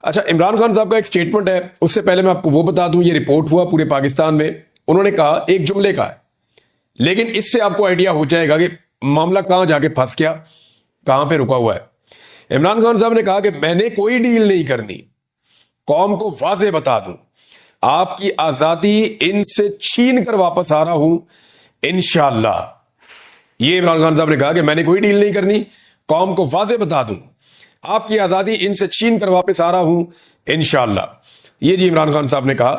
अच्छा, इमरान खान साहब का एक स्टेटमेंट है, उससे पहले मैं आपको वो बता दूं, ये रिपोर्ट हुआ पूरे पाकिस्तान में। उन्होंने कहा एक जुमले का है, लेकिन इससे आपको आइडिया हो जाएगा कि मामला कहां जाके फंस गया, कहां पे रुका हुआ है। इमरान खान साहब ने कहा कि मैंने कोई डील नहीं करनी, कौम को वाजे बता दूं, आपकी आजादी इनसे छीन कर वापस आ रहा हूं इंशाअल्लाह। ये इमरान खान साहब ने कहा कि मैंने कोई डील नहीं करनी, कौम को वाजे बता दूं, आपकी आजादी इनसे छीन कर वापस आ रहा हूं इंशाअल्लाह। ये जी इमरान खान साहब ने कहा।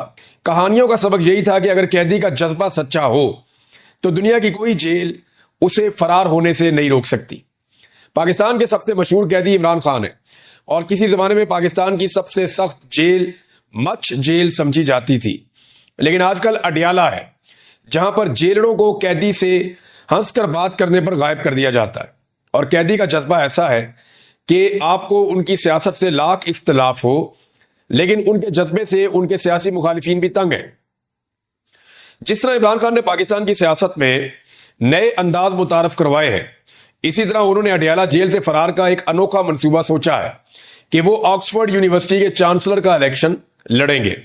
कहानियों का सबक यही था कि अगर कैदी का जज्बा सच्चा हो तो दुनिया की कोई जेल उसे फरार होने से नहीं रोक सकती। पाकिस्तान के सबसे मशहूर कैदी इमरान खान है और किसी जमाने में पाकिस्तान की सबसे सख्त जेल मच जेल समझी जाती थी, लेकिन आजकल अडियाला है, जहां पर जेलरों को कैदी से हंसकर बात करने पर गायब कर दिया जाता है। और कैदी का जज्बा ऐसा है कि आपको उनकी सियासत से लाख इख्तलाफ हो, लेकिन उनके जज्बे से उनके सियासी मुखालिफिन भी तंग हैं। जिस तरह इमरान खान ने पाकिस्तान की सियासत में नए अंदाज मुतारफ करवाए हैं, इसी तरह उन्होंने अडियाला जेल से फरार का एक अनोखा मंसूबा सोचा है कि वो ऑक्सफोर्ड यूनिवर्सिटी के चांसलर का इलेक्शन लड़ेंगे।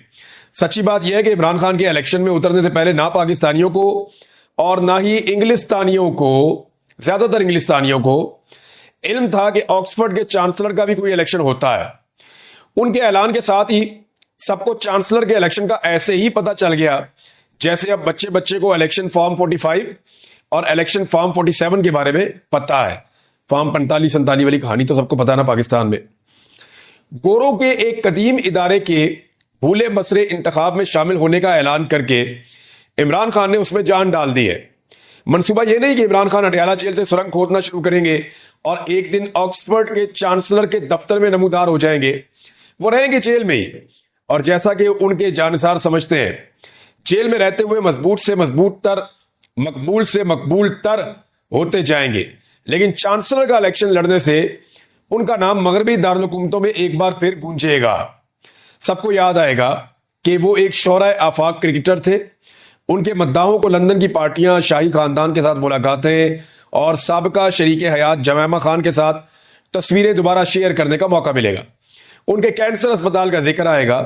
सच्ची बात यह है कि इमरान खान के इलेक्शन में उतरने से पहले ना पाकिस्तानियों को और ना ही इंग्लिस्तानियों को, ज्यादातर इंग्लिस्तानियों को इल्म था कि ऑक्सफोर्ड के चांसलर का भी कोई इलेक्शन होता है। उनके ऐलान के साथ ही सबको चांसलर के इलेक्शन का ऐसे ही पता चल गया जैसे अब बच्चे बच्चे को इलेक्शन फॉर्म 45 और इलेक्शन फॉर्म 47 के बारे में पता है। फॉर्म 45-47 वाली कहानी तो सबको पता है ना पाकिस्तान में। गोरों के एक कदीम इदारे के भूले बसरे इंतखाब में शामिल होने का ऐलान करके इमरान खान ने उसमें जान डाल दी है। मंसूबा यह नहीं कि इमरान खान अडियाला जेल से सुरंग खोदना शुरू करेंगे और एक दिन ऑक्सफोर्ड के चांसलर के दफ्तर में नमूदार हो जाएंगे। वो रहेंगे जेल में ही, और जैसा कि उनके जानसार समझते हैं, जेल में रहते हुए मजबूत से मजबूत तर, मकबूल से मकबूल तर होते जाएंगे। लेकिन चांसलर का इलेक्शन लड़ने से उनका नाम मगरबी दारुल हुकूमतों में एक बार फिर गूंजेगा। सबको याद आएगा कि वो एक शौरा आफाक क्रिकेटर थे। उनके मद्दाहों को लंदन की पार्टियां, शाही खानदान के साथ मुलाकातें और साबिका शरीक हयात जमैमा खान के साथ तस्वीरें दोबारा शेयर करने का मौका मिलेगा। उनके कैंसर अस्पताल का जिक्र आएगा।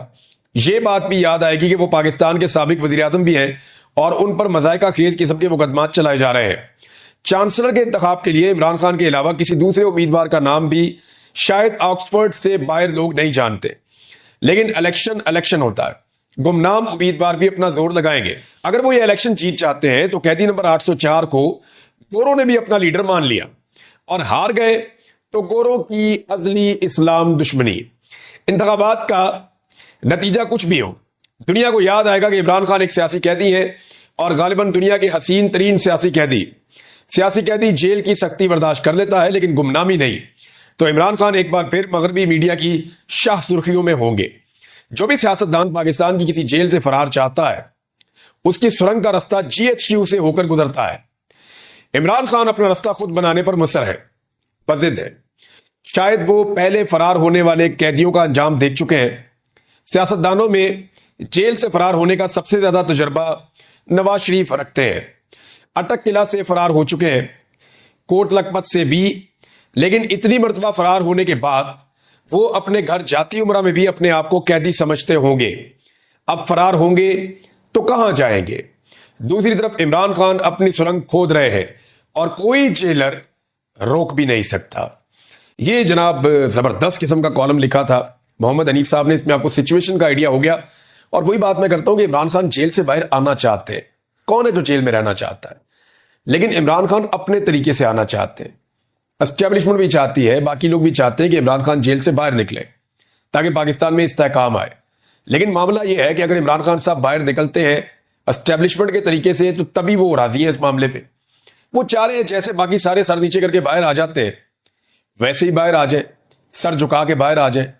ये बात भी याद आएगी कि वो पाकिस्तान के साबिक वज़ीर-ए-आज़म भी हैं और उन पर मज़ायका खेज किस्म के मुकदमात चलाए जा रहे हैं। चांसलर के इंतखाब के लिए इमरान खान के अलावा किसी दूसरे उम्मीदवार का नाम भी शायद ऑक्सफोर्ड से बाहर लोग नहीं जानते, लेकिन इलेक्शन होता है। गुमनाम उम्मीदवार भी अपना जोर लगाएंगे। अगर वो ये इलेक्शन जीत जाते हैं तो कैदी नंबर 804 को गोरों ने भी अपना लीडर मान लिया, और हार गए तो गोरों की अजली इस्लाम दुश्मनी। इंतखाबात का नतीजा कुछ भी हो, दुनिया को याद आएगा कि इमरान खान एक सियासी कैदी है, और गालिबन दुनिया के हसीन तरीन सियासी कैदी जेल की सख्ती बर्दाश्त कर लेता है, लेकिन गुमनामी नहीं। तो इमरान खान एक बार फिर मगरबी मीडिया की शाह सुर्खियों में होंगे। जो भी सियासतदान पाकिस्तान की किसी जेल से फरार चाहता है, उसकी सुरंग का रास्ता GHQ से होकर गुजरता है। इमरान खान अपना रास्ता खुद बनाने पर मुसर है, पजिद है। शायद वो पहले फरार होने वाले कैदियों का अंजाम देख चुके हैं। सियासतदानों में जेल से फरार होने का सबसे ज्यादा तजुर्बा नवाज शरीफ रखते हैं। अटक किला से फरार हो चुके हैं, कोट लखपत से भी, लेकिन इतनी मर्तबा फरार होने के बाद वो अपने घर जाती उम्रा में भी अपने आप को कैदी समझते होंगे। अब फरार होंगे तो कहां जाएंगे? दूसरी तरफ इमरान खान अपनी सुरंग खोद रहे हैं और कोई जेलर रोक भी नहीं सकता। ये जनाब जबरदस्त किस्म का कॉलम लिखा था मोहम्मद हनीफ साहब ने। इसमें आपको सिचुएशन का आइडिया हो गया। और वही बात मैं करता हूं कि इमरान खान जेल से बाहर आना चाहते हैं। कौन है जो जेल में रहना चाहता है? लेकिन इमरान खान अपने तरीके से आना चाहते हैं। एस्टेब्लिशमेंट भी चाहती है, बाकी लोग भी चाहते हैं कि इमरान खान जेल से बाहर निकले ताकि पाकिस्तान में इस्तेहकाम आए। लेकिन मामला यह है कि अगर इमरान खान साहब बाहर निकलते हैं एस्टेब्लिशमेंट के तरीके से, तो तभी वो राजी है इस मामले पे। वो चाह रहे हैं जैसे बाकी सारे सर नीचे करके बाहर आ जाते हैं, वैसे ही बाहर आ जाए, सर झुका के बाहर आ जाए।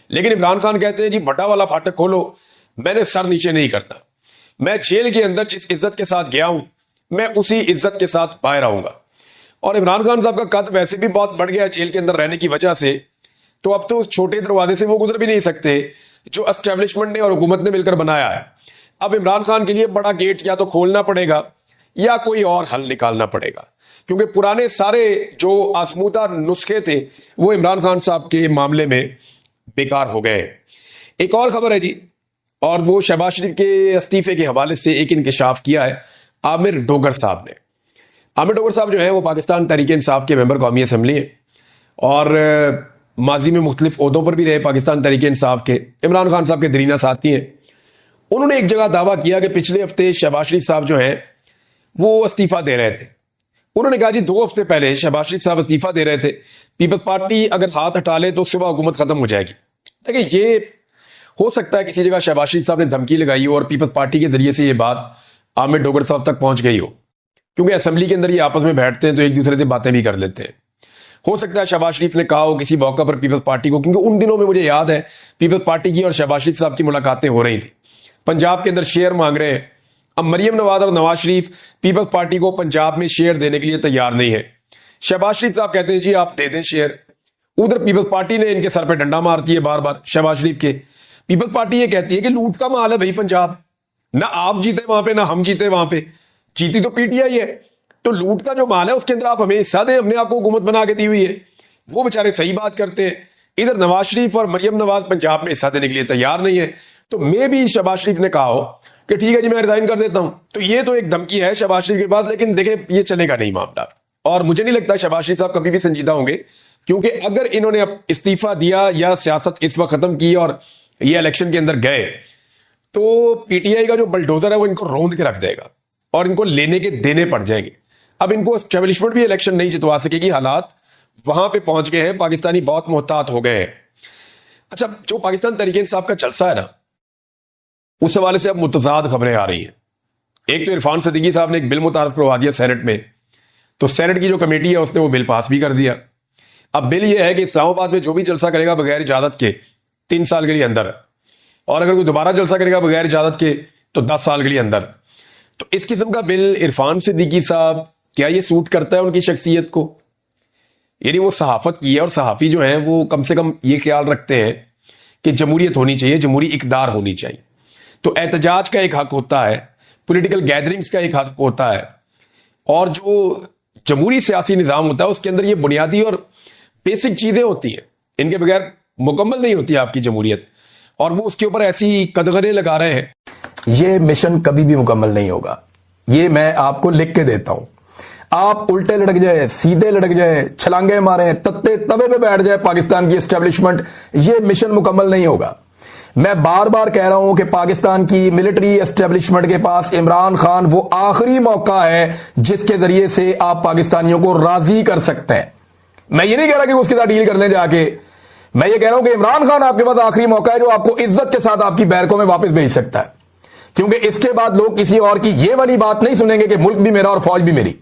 लेकिन इमरान खान कहते हैं जी बड़ा वाला फाटक खोलो, मैंने सर नीचे नहीं करना। मैं जेल के अंदर जिस इज्जत के साथ गया हूं, मैं उसी इज्जत के साथ बाहर आऊंगा। और इमरान खान साहब का कद वैसे भी बहुत बढ़ गया जेल के अंदर रहने की वजह से, तो अब तो उस छोटे दरवाजे से वो गुजर भी नहीं सकते जो एस्टेब्लिशमेंट ने और हुकूमत ने मिलकर बनाया है। अब इमरान खान के लिए बड़ा गेट या तो खोलना पड़ेगा या कोई और हल निकालना पड़ेगा, क्योंकि पुराने सारे जो आजमूदा नुस्खे थे वो इमरान खान साहब के मामले में बेकार हो गए। एक और खबर है जी, और वो शहबाज शरीफ के इस्तीफे के हवाले से एक इंकशाफ किया है आमिर डोगर साहब ने। आमिर डोगर साहब जो है वो पाकिस्तान तहरीक इंसाफ के मेंबर कौमी असम्बली हैं और माजी में मुख्तलिफ ओहदों पर भी रहे पाकिस्तान तहरीक इंसाफ के। इमरान खान साहब के दरीना साथी हैं। उन्होंने एक जगह दावा किया कि पिछले हफ्ते शहबाज शरीफ साहब जो हैं वो इस्तीफा दे रहे थे। उन्होंने कहा जी 2 हफ्ते पहले शहबाज शरीफ साहब इस्तीफा दे रहे थे, पीपल्स पार्टी अगर हाथ हटा ले तो उसके बाद हुकूमत खत्म हो जाएगी। देखिए ये हो सकता है किसी जगह शहबाज शरीफ साहब ने धमकी लगाई हो और पीपल्स पार्टी के जरिए से ये बात आमिर डोगर साहब तक पहुंच गई हो, क्योंकि असेंबली के अंदर ये आपस में बैठते हैं तो एक दूसरे से बातें भी कर लेते हैं। हो सकता है शहबाज शरीफ ने कहा हो किसी मौका पर पीपल्स पार्टी को, क्योंकि उन दिनों में मुझे याद है पीपल्स पार्टी की और शहबाज शरीफ साहब की मुलाकातें हो रही थी। पंजाब के अंदर शेयर मांग रहे हैं। अब मरियम नवाज और नवाज शरीफ पीपल्स पार्टी को पंजाब में शेयर देने के लिए तैयार नहीं है। शहबाज शरीफ साहब कहते हैं जी आप दे दें शेयर। उधर पीपल्स पार्टी ने इनके सर पे डंडा मारती है बार बार शहबाज शरीफ के। पीपल्स पार्टी ये कहती है कि लूट का माल है भाई पंजाब, ना आप जीते वहां पे ना हम जीते वहां पे, जीती तो पीटीआई है, तो लूट का जो माल है उसके अंदर आप हमें हिस्सा दें, हमने आपको हुकूमत बना के दी हुई है। वो बेचारे सही बात करते हैं। इधर नवाज शरीफ और मरियम नवाज पंजाब में हिस्सा देने के लिए तैयार नहीं है। तो मे भी शहबाज शरीफ ने कहा हो कि ठीक है जी मैं रिजाइन कर देता हूं, तो ये तो एक धमकी है शहबाज शरीफ के पास। लेकिन देखें ये चलेगा नहीं मामला, और मुझे नहीं लगता शहबाज शरीफ साहब कभी भी संजीदा होंगे, क्योंकि अगर इन्होंने अब इस्तीफा दिया या सियासत इस वक्त खत्म की और ये इलेक्शन के अंदर गए तो पीटीआई का जो बलडोजर है वो इनको रौंद के रख देगा और इनको लेने के देने पड़ जाएंगे। अब इनको एस्टेब्लिशमेंट भी इलेक्शन नहीं जितवा सकेगी, हालात वहां पे पहुंच गए हैं। पाकिस्तानी बहुत मोहतात हो गए हैं। अच्छा, जो पाकिस्तान तहरीक इंसाफ का जलसा है ना, उस हवाले से अब मुतजाद खबरें आ रही हैं। एक तो इरफान सदीकी साहब ने एक बिल मुतारफ करवा दिया सेनेट में, तो सेनेट की जो कमेटी है उसने वो बिल पास भी कर दिया। अब बिल ये है कि इस्लामाबाद में जो भी जलसा करेगा बगैर इजाजत के 3 साल के लिए अंदर, और अगर कोई दोबारा जलसा करेगा बगैर इजाजत के तो 10 साल के लिए अंदर। तो इस किस्म का बिल इरफान सिद्दीकी साहब, क्या ये सूट करता है उनकी शख्सियत को? यानी वो सहाफत की है और सहाफी जो है वो कम से कम ये ख्याल रखते हैं कि जमहूरियत होनी चाहिए, जमहूरी इकदार होनी चाहिए। तो एहतजाज का एक हक होता है, पॉलिटिकल गैदरिंग्स का एक हक होता है, और जो जमहूरी सियासी निज़ाम होता है उसके अंदर ये बुनियादी और बेसिक चीजें होती हैं, इनके बगैर मुकम्मल नहीं होती आपकी जमहूरियत। और वो उसके ऊपर ऐसी कदगरे लगा रहे हैं। ये मिशन कभी भी मुकम्मल नहीं होगा, ये मैं आपको लिख के देता हूं। आप उल्टे लटक जाए, सीधे लटक जाए, छलांगे मारे, तत्ते तवे पे बैठ जाए पाकिस्तान की एस्टेब्लिशमेंट, ये मिशन मुकम्मल नहीं होगा। मैं बार बार कह रहा हूं कि पाकिस्तान की मिलिट्री एस्टेब्लिशमेंट के पास इमरान खान वो आखिरी मौका है जिसके जरिए से आप पाकिस्तानियों को राजी कर सकते हैं। मैं ये नहीं कह रहा कि उसके साथ डील कर लें जाके, मैं ये कह रहा हूं कि इमरान खान आपके पास आखिरी मौका है जो आपको इज्जत के साथ आपकी बैरकों में वापस भेज सकता है, क्योंकि इसके बाद लोग किसी और की ये वाली बात नहीं सुनेंगे कि मुल्क भी मेरा और फौज भी मेरी।